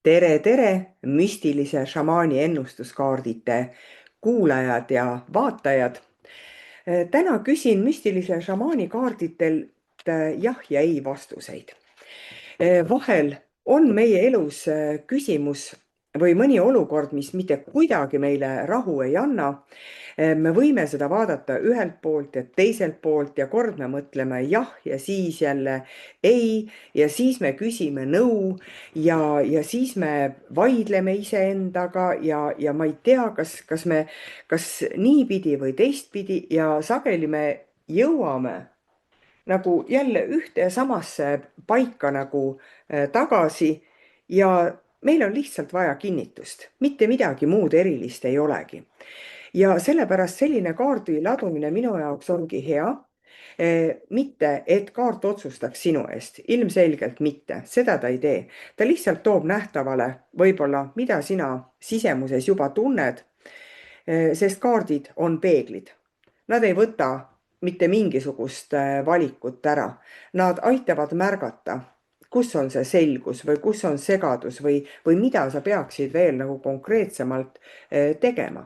tere, müstilise šamaani ennustuskaardite kuulajad ja vaatajad. Täna küsin müstilise šamaani kaarditelt jah ja ei vastuseid. Vahel on meie elus küsimus või mõni olukord, mis mitte kuidagi meile rahu ei anna. Me võime seda vaadata ühelt poolt ja teiselt poolt ja kord me mõtleme jah ja siis jälle ei ja siis me küsime nõu ja siis me vaidleme iseendaga ja ma ei tea, kas niipidi või teistpidi ja sageli me jõuame nagu jälle ühte ja samasse paika nagu tagasi ja meil on lihtsalt vaja kinnitust, mitte midagi muud erilist ei olegi. Ja sellepärast selline kaardi ladumine minu jaoks ongi hea. Mitte, et kaart otsustaks sinu eest, ilmselgelt mitte, seda ta ei tee. Ta lihtsalt toob nähtavale võib-olla, mida sina sisemuses juba tunned, sest kaardid on peeglid. Nad ei võta mitte mingisugust valikut ära. Nad aitavad märgata, kus on see selgus või kus on segadus või mida sa peaksid veel nagu konkreetsemalt tegema.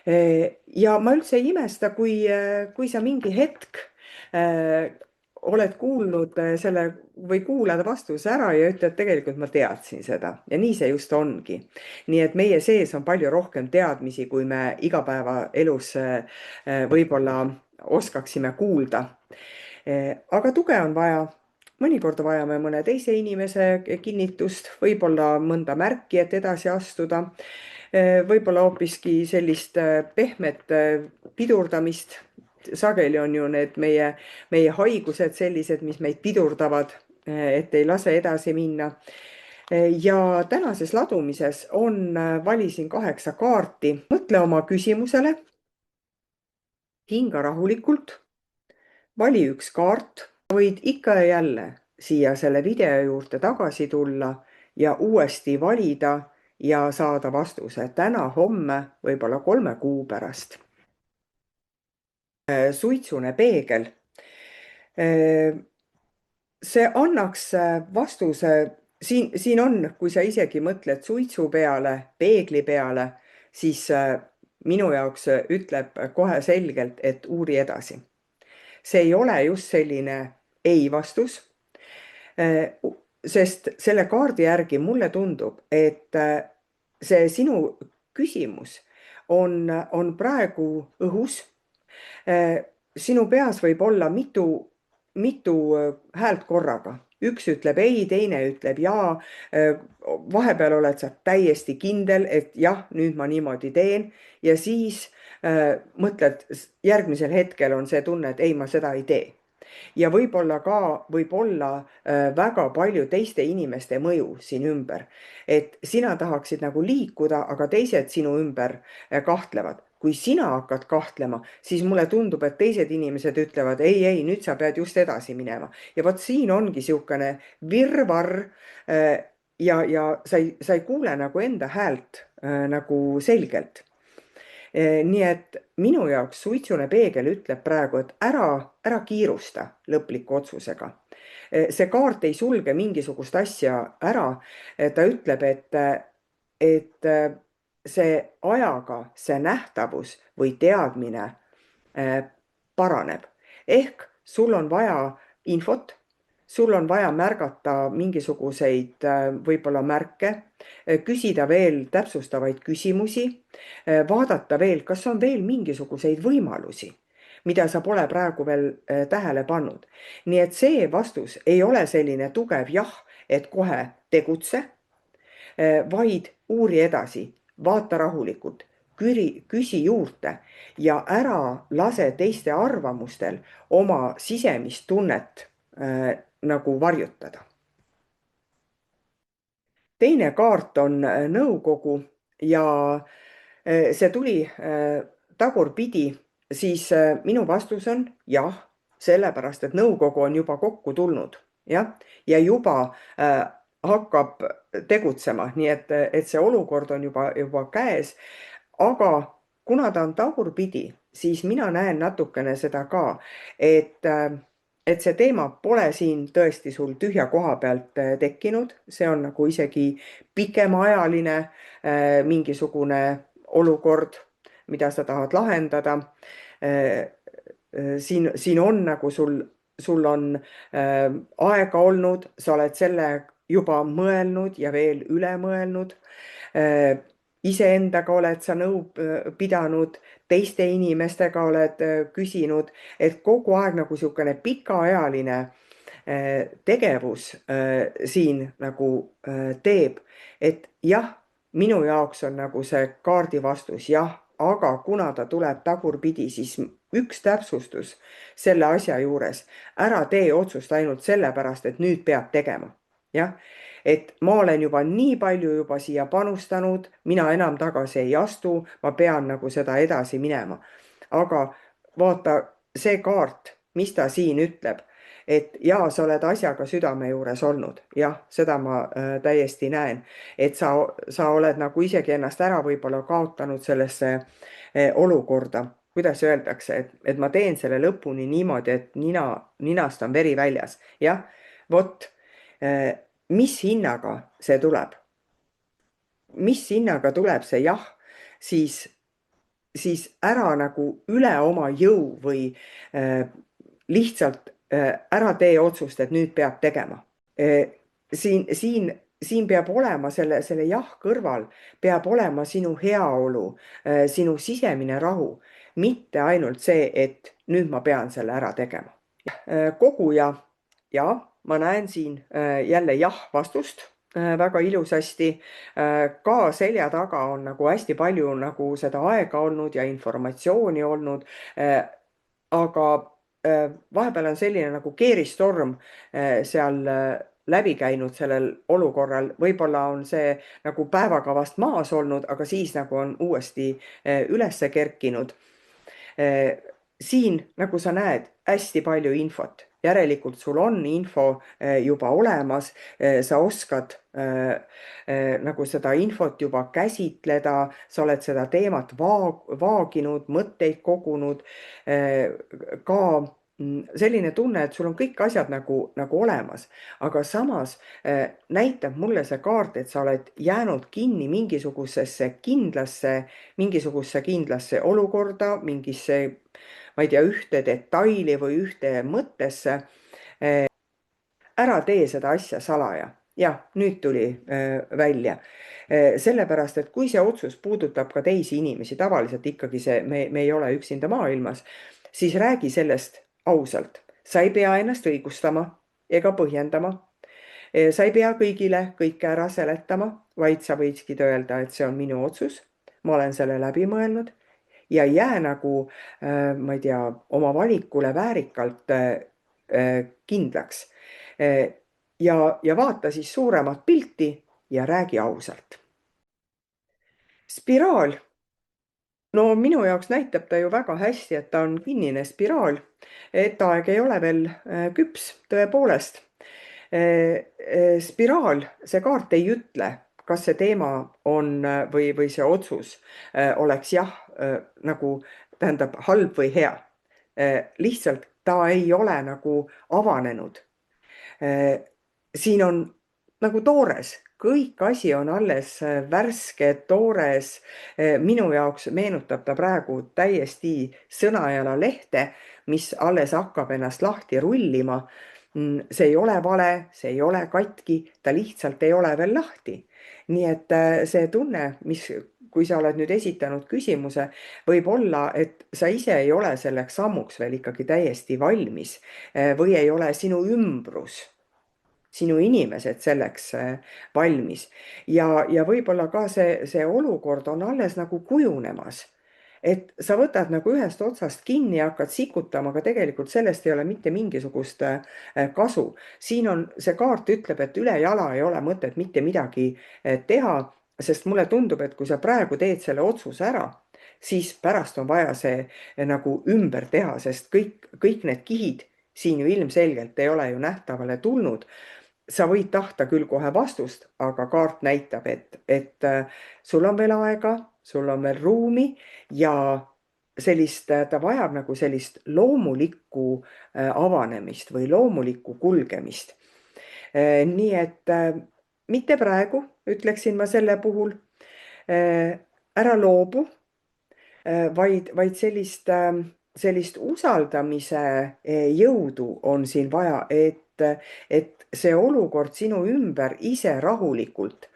Ja ma üldse ei imesta, kui sa mingi hetk oled kuulnud selle või kuulad vastuse ära ja ütled, tegelikult ma teadsin seda. Ja nii see just ongi. Nii et meie sees on palju rohkem teadmisi, kui me igapäevaelus võib-olla oskaksime kuulda. Aga tuge on vaja. Mõnikord vajame mõne teise inimese kinnitust, võib-olla mõnda märki, et edasi astuda. Võib-olla hoopiski sellist pehmet pidurdamist. Sageli on ju need meie haigused sellised, mis meid pidurdavad, et ei lase edasi minna. Ja tänases ladumises valisin 8 kaarti. Mõtle oma küsimusele, hinga rahulikult, vali üks kaart. Võid ikka ja jälle siia selle video juurde tagasi tulla ja uuesti valida ja saada vastuse täna, homme, võib-olla 3 kuu pärast. Suitsune peegel. See annaks vastuse, siin on, kui sa isegi mõtled suitsu peale, peegli peale, siis minu jaoks ütleb kohe selgelt, et uuri edasi. See ei ole just selline ei vastus, sest selle kaardi järgi mulle tundub, et see sinu küsimus on praegu õhus. Sinu peas võib olla mitu häält korraga. Üks ütleb ei, teine ütleb jaa. Vahepeal oled sa täiesti kindel, et jah, nüüd ma niimoodi teen ja siis mõtled, järgmisel hetkel on see tunne, et ei, ma seda ei tee. Ja võib-olla väga palju teiste inimeste mõju siin ümber. Et sina tahaksid nagu liikuda, aga teised sinu ümber kahtlevad. Kui sina hakkad kahtlema, siis mulle tundub, et teised inimesed ütlevad, ei, nüüd sa pead just edasi minema. Ja vot siin ongi siukene virvarr ja sa ei kuule nagu enda häält nagu selgelt. Nii et minu jaoks suitsune peegel ütleb praegu, et ära kiirusta lõpliku otsusega. See kaart ei sulge mingisugust asja ära. Ta ütleb, et see ajaga, see nähtavus või teadmine paraneb. Ehk sul on vaja infot, sul on vaja märgata mingisuguseid võib-olla märke, küsida veel täpsustavaid küsimusi, vaadata veel, kas on veel mingisuguseid võimalusi, mida sa pole praegu veel tähele pannud. Nii et see vastus ei ole selline tugev jah, et kohe tegutse, vaid uuri edasi, vaata rahulikult, küsi juurde ja ära lase teiste arvamustel oma sisemist tunnet nagu varjutada. Teine kaart on nõukogu ja see tuli tagurpidi, siis minu vastus on jah, sellepärast, et nõukogu on juba kokku tulnud ja juba hakkab tegutsema, nii et see olukord on juba käes, aga kuna ta on tagurpidi, siis mina näen natukene seda ka, et et see teema pole siin tõesti sul tühja koha pealt tekkinud, see on nagu isegi pikemaajaline mingisugune olukord, mida sa tahad lahendada. Siin on nagu sul on aega olnud, sa oled selle juba mõelnud ja veel üle mõelnud. Iseendaga oled sa nõu pidanud, teiste inimestega oled küsinud, et kogu aeg nagu niisugune pikaajaline tegevus siin nagu teeb, et jah, minu jaoks on nagu see kaardi vastus jah, aga kuna ta tuleb tagurpidi, siis üks täpsustus selle asja juures, ära tee otsust ainult sellepärast, et nüüd pead tegema. Jah, et ma olen juba nii palju juba siia panustanud, mina enam tagasi ei astu, ma pean nagu seda edasi minema. Aga vaata see kaart, mis ta siin ütleb, et jaa, sa oled asjaga südame juures olnud. Jah, seda ma täiesti näen, et sa oled nagu isegi ennast ära võib-olla kaotanud sellesse olukorda. Kuidas öeldakse, et ma teen selle lõpuni niimoodi, et ninast on veri väljas. Jah, vot, mis hinnaga see tuleb? Mis hinnaga tuleb see jah, siis ära nagu üle oma jõu või lihtsalt ära tee otsust, et nüüd peab tegema. Siin peab olema selle jah kõrval, peab olema sinu heaolu, sinu sisemine rahu, mitte ainult see, et nüüd ma pean selle ära tegema. Koguja, ja ma näen siin jälle jah vastust väga ilusasti. Ka selja taga on nagu hästi palju nagu seda aega olnud ja informatsiooni olnud. Aga vahepeal on selline nagu keeristorm seal läbi käinud sellel olukorral. Võib-olla on see nagu päevakavast maas olnud, aga siis nagu on uuesti ülesse kerkinud. Siin, nagu sa näed, hästi palju infot. Järelikult sul on info juba olemas, sa oskad nagu seda infot juba käsitleda, sa oled seda teemat vaaginud, mõtteid kogunud, ka selline tunne, et sul on kõik asjad nagu olemas, aga samas näitab mulle see kaart, et sa oled jäänud kinni mingisugusesse kindlasse olukorda, mingisse, ma ei tea, ühte detaili või ühte mõttesse. Ära tee seda asja salaja. Jah, nüüd tuli välja. Sellepärast, et kui see otsus puudutab ka teisi inimesi, tavaliselt ikkagi me ei ole üksinda maailmas, siis räägi sellest ausalt. Sa ei pea ennast õigustama ega põhjendama. Sa ei pea kõigile kõike ära seletama, vaid sa võiksid öelda, et see on minu otsus. Ma olen selle läbi mõelnud ja jää nagu, ma ei tea, oma valikule väärikalt kindlaks. Ja vaata siis suuremat pilti ja räägi ausalt. Spiraal. No minu jaoks näitab ta ju väga hästi, et ta on kinnine spiraal, et aeg ei ole veel küps, tõepoolest. Spiraal, see kaart ei ütle, kas see teema on või see otsus oleks jah, nagu tähendab halb või hea. Lihtsalt ta ei ole nagu avanenud. Siin on nagu toores, kõik asi on alles värske, toores. Minu jaoks meenutab ta praegu täiesti sõnajala lehte, mis alles hakkab ennast lahti rullima. See ei ole vale, see ei ole katki, ta lihtsalt ei ole veel lahti. Nii et see tunne, kui sa oled nüüd esitanud küsimuse, võib olla, et sa ise ei ole selleks sammuks veel ikkagi täiesti valmis või ei ole sinu ümbrus, sinu inimesed selleks valmis. Ja võib-olla ka see olukord on alles nagu kujunemas. Et sa võtad nagu ühest otsast kinni ja hakkad sikutama, aga tegelikult sellest ei ole mitte mingisugust kasu. Siin on, see kaart ütleb, et üle jala ei ole mõtet mitte midagi teha, sest mulle tundub, et kui sa praegu teed selle otsuse ära, siis pärast on vaja see nagu ümber teha, sest kõik need kihid siin ju ilmselgelt ei ole ju nähtavale tulnud. Sa võid tahta küll kohe vastust, aga kaart näitab, et sul on veel aega, sul on veel ruumi ja ta vajab nagu sellist loomulikku avanemist või loomulikku kulgemist. Nii et mitte praegu, ütleksin ma selle puhul, ära loobu, vaid sellist usaldamise jõudu on siin vaja, et see olukord sinu ümber ise rahulikult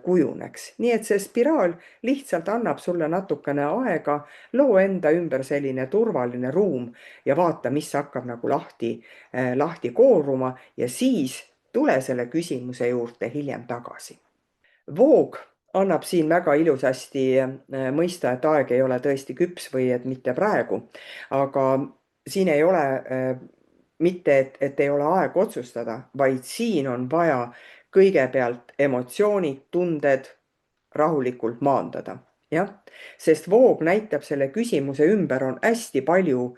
kujuneks. Nii et see spiraal lihtsalt annab sulle natukene aega, loo enda ümber selline turvaline ruum ja vaata, mis hakkab nagu lahti kooruma ja siis tule selle küsimuse juurde hiljem tagasi. Voog annab siin väga ilusasti mõista, et aeg ei ole tõesti küps või et mitte praegu, aga siin ei ole mitte, et ei ole aeg otsustada, vaid siin on vaja kõigepealt emotsioonid, tunded rahulikult maandada. Jah, sest voog näitab selle küsimuse ümber on hästi palju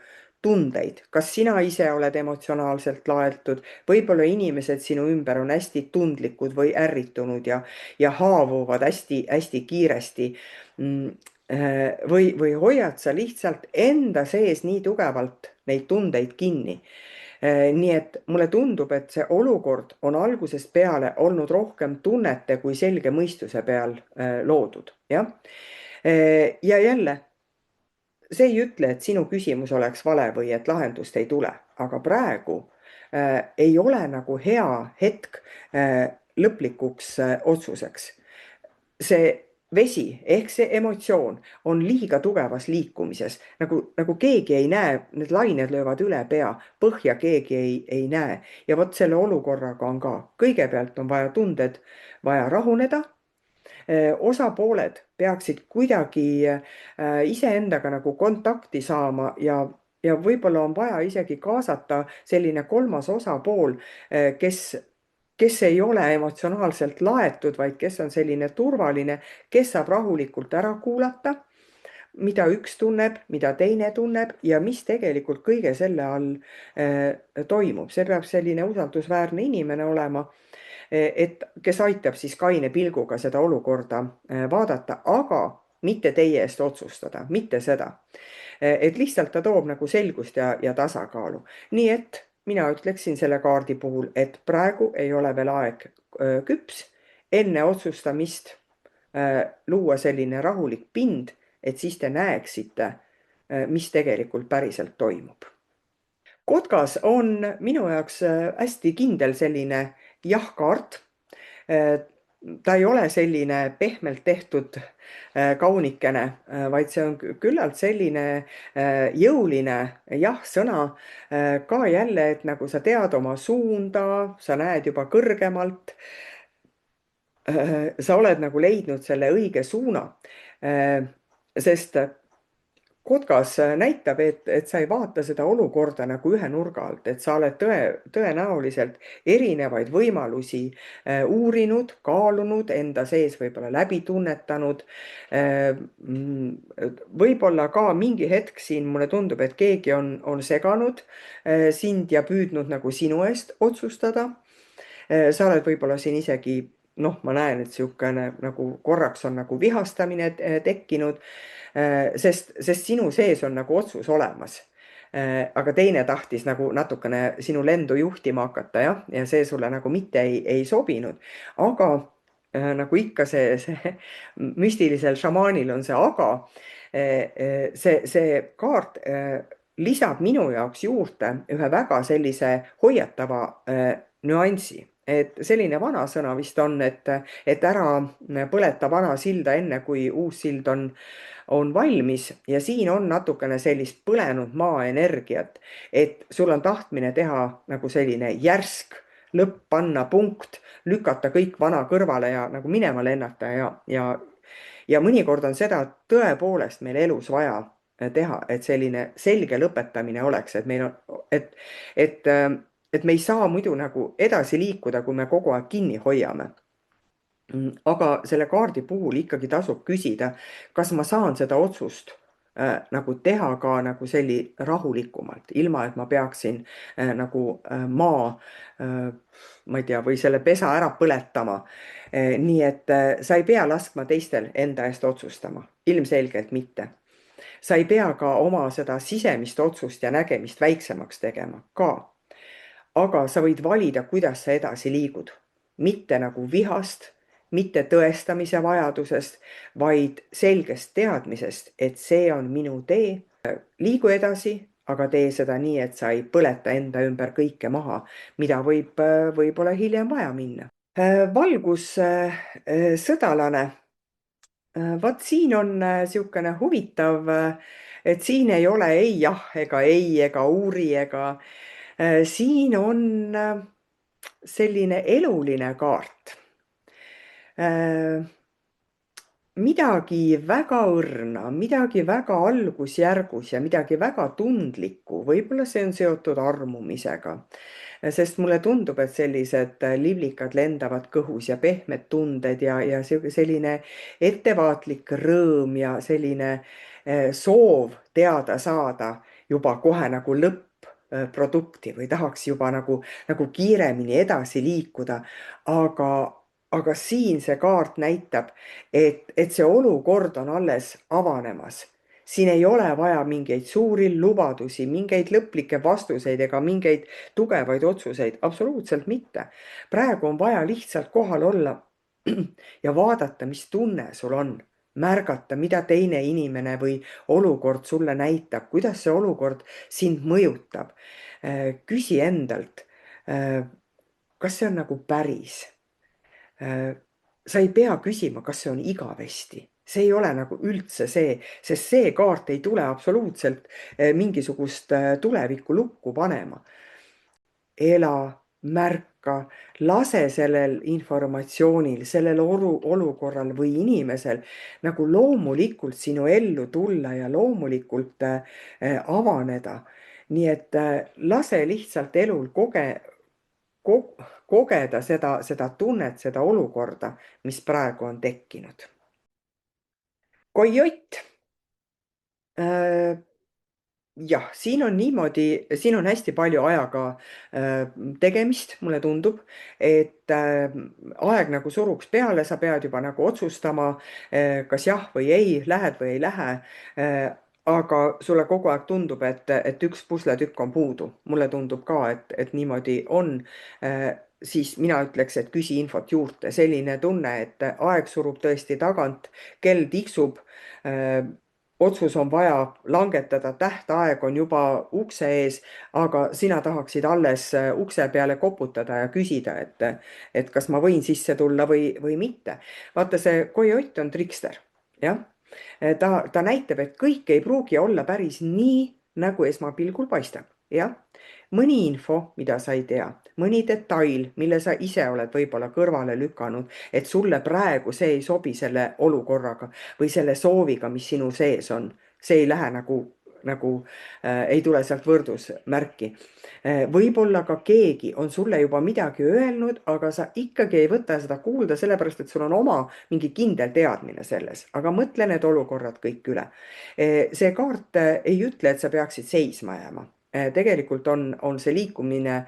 tundeid, kas sina ise oled emotsionaalselt laetud, võib-olla inimesed sinu ümber on hästi tundlikud või ärritunud ja haavuvad hästi kiiresti. Või hoiad sa lihtsalt enda sees nii tugevalt neid tundeid kinni. Nii et mulle tundub, et see olukord on algusest peale olnud rohkem tunnete kui selge mõistuse peal loodud, jah. Ja jälle, see ei ütle, et sinu küsimus oleks vale või et lahendust ei tule, aga praegu ei ole nagu hea hetk lõplikuks otsuseks. See vesi ehk see emotsioon on liiga tugevas liikumises, nagu keegi ei näe, need lained löövad üle pea, põhja keegi ei näe. Ja vot selle olukorraga on ka. Kõigepealt on vaja tunded, vaja rahuneda. Osapooled peaksid kuidagi iseendaga nagu kontakti saama ja võib-olla on vaja isegi kaasata selline kolmas osapool, kes ei ole emotsionaalselt laetud, vaid kes on selline turvaline, kes saab rahulikult ära kuulata, mida üks tunneb, mida teine tunneb ja mis tegelikult kõige selle all toimub. See peab selline usaldusväärne inimene olema, kes aitab siis kaine pilguga seda olukorda vaadata, aga mitte teie eest otsustada, mitte seda. Et lihtsalt ta toob nagu selgust ja tasakaalu. Nii et mina ütleksin selle kaardi puhul, et praegu ei ole veel aeg küps, enne otsustamist luua selline rahulik pind, et siis te näeksite, mis tegelikult päriselt toimub. Kotkas on minu jaoks hästi kindel selline jah-kaart. Ta ei ole selline pehmelt tehtud kaunikene, vaid see on küllalt selline jõuline jah-sõna. Ka jälle, et nagu sa tead oma suunda, sa näed juba kõrgemalt. Sa oled nagu leidnud selle õige suuna, sest Kotkas näitab, et sa ei vaata seda olukorda nagu ühe nurga alt, et sa oled tõenäoliselt erinevaid võimalusi uurinud, kaalunud, enda sees võib-olla läbi tunnetanud. Võib-olla ka mingi hetk siin mulle tundub, et keegi on seganud sind ja püüdnud nagu sinu eest otsustada. Sa oled võib-olla siin isegi, ma näen, et niisugune nagu korraks on nagu vihastamine tekkinud. Sest sinu sees on nagu otsus olemas. Aga teine tahtis nagu natukene sinu lendu juhtima hakata, jah, ja see sulle nagu mitte ei sobinud. Aga nagu ikka see müstilisel šamaanil on see aga, see kaart lisab minu jaoks juurde ühe väga sellise hoiatava nüansi. Et selline vanasõna vist on, et ära põleta vana silda enne, kui uus sild on valmis ja siin on natukene sellist põlenud maaenergiat, et sul on tahtmine teha nagu selline järsk lõpp, panna punkt, lükata kõik vana kõrvale ja nagu minema lennata ja mõnikord on seda tõepoolest meil elus vaja teha, et selline selge lõpetamine oleks, et meil on, et me ei saa muidu nagu edasi liikuda, kui me kogu aeg kinni hoiame. Aga selle kaardi puhul ikkagi tasub küsida, kas ma saan seda otsust nagu teha ka nagu rahulikumalt, ilma et ma peaksin nagu maa, ma ei tea, või selle pesa ära põletama. Nii et sa ei pea laskma teistel enda eest otsustama, ilmselgelt mitte. sa ei pea ka oma seda sisemist otsust ja nägemist väiksemaks tegema ka. Aga sa võid valida, kuidas sa edasi liigud. Mitte nagu vihast, mitte tõestamise vajadusest, vaid selgest teadmisest, et see on minu tee. Liigu edasi, aga tee seda nii, et sa ei põleta enda ümber kõike maha, mida võib-olla hiljem vaja minna. Valgussõdalane. Vaat siin on niisugune huvitav, et siin ei ole ei jah ega ei ega uuri ega siin on selline eluline kaart. Midagi väga õrna, midagi väga algusjärgus ja midagi väga tundlikku, võib-olla see on seotud armumisega. Sest mulle tundub, et sellised livlikad lendavad kõhus ja pehmed tunded ja selline ettevaatlik rõõm ja selline soov teada saada juba kohe nagu lõpp-produkti või tahaks juba nagu kiiremini edasi liikuda, aga siin see kaart näitab, et see olukord on alles avanemas. Siin ei ole vaja mingeid suuri lubadusi, mingeid lõplikke vastuseid ega mingeid tugevaid otsuseid, absoluutselt mitte. Praegu on vaja lihtsalt kohal olla ja vaadata, mis tunne sul on. Märgata, mida teine inimene või olukord sulle näitab, kuidas see olukord sind mõjutab. Küsi endalt, kas see on nagu päris? Sa ei pea küsima, kas see on igavesti. See ei ole nagu üldse see, sest see kaart ei tule absoluutselt mingisugust tulevikku lukku panema. Ela, märka, lase sellel informatsioonil, sellel olukorral või inimesel nagu loomulikult sinu ellu tulla ja loomulikult avaneda. Nii et lase lihtsalt elul kogeda seda tunnet, seda olukorda, mis praegu on tekkinud. Kojott. Jah, siin on niimoodi, siin on hästi palju ajaga tegemist, mulle tundub, et aeg nagu suruks peale, sa pead juba nagu otsustama, kas jah või ei, lähed või ei lähe. Aga sulle kogu aeg tundub, et üks pusletükk on puudu. Mulle tundub ka, et niimoodi on. Siis mina ütleks, et küsi infot juurde. Selline tunne, et aeg surub tõesti tagant, kell tiksub, otsus on vaja langetada, tähtaeg on juba ukse ees, aga sina tahaksid alles ukse peale koputada ja küsida, et kas ma võin sisse tulla või mitte. Vaata, see kojott on trikster, jah. Ta näitab, et kõik ei pruugi olla päris nii, nagu esmapilgul paistab, jah. Mõni info, mida sa ei tea, mõni detail, mille sa ise oled võib-olla kõrvale lükanud, et sulle praegu see ei sobi selle olukorraga või selle sooviga, mis sinu sees on. See ei lähe nagu ei tule sealt võrdusmärki. Võib-olla ka keegi on sulle juba midagi öelnud, aga sa ikkagi ei võta seda kuulda, sellepärast et sul on oma mingi kindel teadmine selles, aga mõtle need olukorrad kõik üle. See kaart ei ütle, et sa peaksid seisma jääma. Tegelikult on see liikumine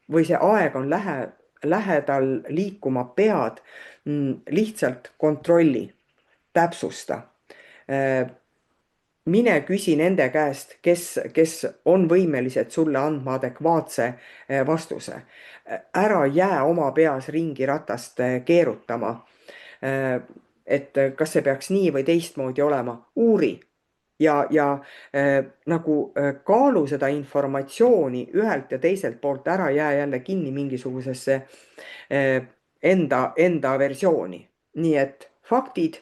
või see aeg on lähedal liikuma pead, lihtsalt kontrolli, täpsusta. Mine küsi nende käest, kes on võimelised sulle andma adekvaatse vastuse. Ära jää oma peas ringi ratast keerutama, et kas see peaks nii või teistmoodi olema. Uuri ja nagu kaalu seda informatsiooni ühelt ja teiselt poolt, ära jää jälle kinni mingisugusesse enda versiooni. Nii et faktid,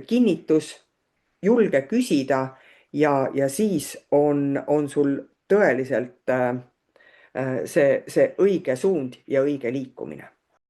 kinnitus, julge küsida ja siis on sul tõeliselt see õige suund ja õige liikumine.